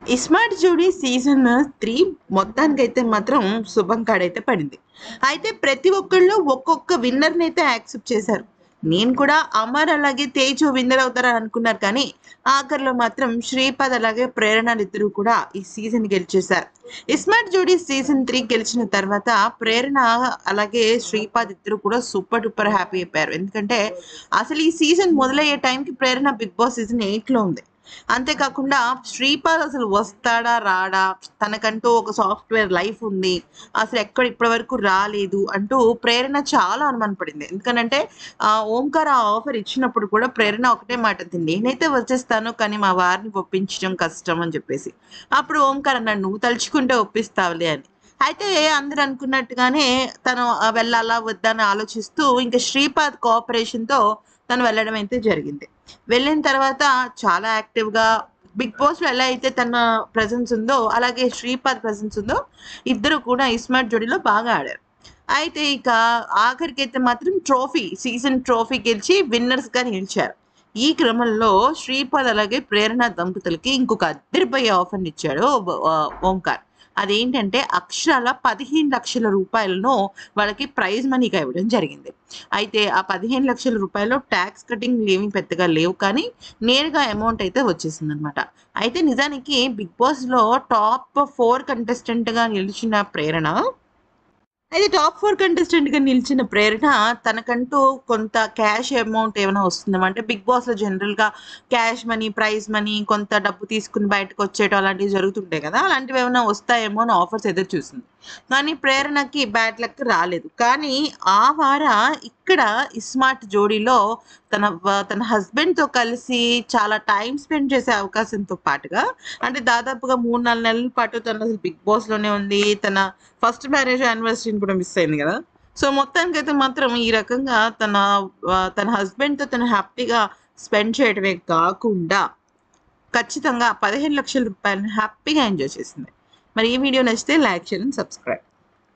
ఇస్మార్ట్ జోడీ సీజన్ 3 మొత్తానికైతే మాత్రం శుభం కాడైతే పడింది. అయితే ప్రతి ఒక్కళ్ళు ఒక్కొక్క విన్నర్‌ని అయితే యాక్సెప్ట్ చేశారు. నేను కూడా అమర్ అలాగే తేజు విన్నర్ అవుతారని అనుకున్నారు కానీ, ఆఖరిలో మాత్రం శ్రీపాద్ అలాగే ప్రేరణలిద్దరూ కూడా ఈ సీజన్ గెలిచేశారు. ఇస్మార్ట్ జోడీ సీజన్ 3 గెలిచిన తర్వాత ప్రేరణ అలాగే శ్రీపాద్ ఇద్దరు కూడా సూపర్ డూపర్ హ్యాపీ అయిపోయారు. ఎందుకంటే అసలు ఈ సీజన్ మొదలయ్యే టైంకి ప్రేరణ బిగ్ బాస్ సీజన్ 8లో ఉంది. అంతేకాకుండా శ్రీపాద్ అసలు వస్తాడా? రాడా? తనకంటూ ఒక సాఫ్ట్‌వేర్ లైఫ్ ఉంది. అసలు ఎక్కడ ఇప్పటి వరకు రాలేదు అంటూ ప్రేరణ చాలా అనుమానపడింది. ఎందుకనంటే ఓంకార్ ఆ ఆఫర్ ఇచ్చినప్పుడు కూడా ప్రేరణ ఒకటే మాట అంది. నేనైతే వచ్చేస్తాను. కానీ మా వారిని ఒప్పించడం కష్టం అని చెప్పేసి. అప్పుడు ఓంకార్ అన్నాడు, "నువ్వు తలుచుకుంటే ఒప్పిస్తావులే" అని. అయితే అందరూ అనుకున్నట్టుగానే తను వెళ్ళాలా? వద్దా? అని ఆలోచిస్తూ ఇంక శ్రీపాద్ కోఆపరేషన్‌తో తను వెళ్ళడం అయితే జరిగింది. వెళ్ళిన తర్వాత చాలా యాక్టివ్‌గా బిగ్ బాస్‌లో ఎలా అయితే తన ప్రెజెన్స్ ఉందో, అలాగే శ్రీపాద్ ప్రెజెన్స్ ఉందో, ఇద్దరు కూడా ఇస్మార్ట్ జోడీలో బాగా ఆడారు. అయితే ఇక ఆఖరికైతే మాత్రం సీజన్ ట్రోఫీ గెలిచి విన్నర్స్‌గా నిలిచారు. ఈ క్రమంలో శ్రీపాద్ అలాగే ప్రేరణ దంపతులకి ఇంకొక అదిరిపోయే ఆఫర్‌నిచ్చాడు ఓంకార్. అదేంటంటే అక్షరాల 15,00,000 రూపాయలను వాళ్ళకి ప్రైజ్ మనీగా ఇవ్వడం జరిగింది. అయితే ఆ 15,00,000 రూపాయలు టాక్స్ కటింగ్‌లు ఏమి పెద్దగా లేవు కానీ, నేరుగా అమౌంట్ అయితే వచ్చేసిందనమాట. అయితే నిజానికి బిగ్ బాస్‌లో టాప్ 4 కంటెస్టెంట్‌గా నిలిచిన ప్రేరణ అయితే టాప్ 4 కంటెస్టెంట్‌గా నిలిచిన ప్రేరణ తనకంటూ కొంత క్యాష్ అమౌంట్ ఏమైనా వస్తుందేమో అంటే బిగ్ బాస్‌లో జనరల్‌గా క్యాష్ మనీ, ప్రైజ్ మనీ కొంత డబ్బు తీసుకొని బయటకొచ్చేయటం అలాంటివి జరుగుతుంటాయి కదా! అలాంటివేమన్నా వస్తాయేమో అని ఆఫర్స్ ఎదురు చూసింది. కానీ ప్రేరణకి బ్యాడ్ లక్ రాలేదు. కానీ ఆ వార ఇక్కడ ఇస్మార్ట్ జోడీలో తన హస్బెండ్‌తో కలిసి చాలా టైమ్ స్పెండ్ చేసే అవకాశంతో పాటుగా అంటే దాదాపుగా 3, 4 నెలల పాటు తను అసలు బిగ్ బాస్‌లోనే ఉంది. తన ఫస్ట్ మ్యారేజ్ యానివర్సరీని కూడా మిస్ అయింది గదా! సో, మొత్తానికైతే మాత్రం ఈ రకంగా తన హస్బెండ్‌తో తను హ్యాపీగా స్పెండ్ చేయడమే కాకుండా, ఖచ్చితంగా 15,00,000 రూపాయలని హ్యాపీగా ఎంజాయ్ చేసింది. మరి ఈ వీడియో నచ్చితే లైక్, షేర్ అండ్ సబ్స్క్రైబ్.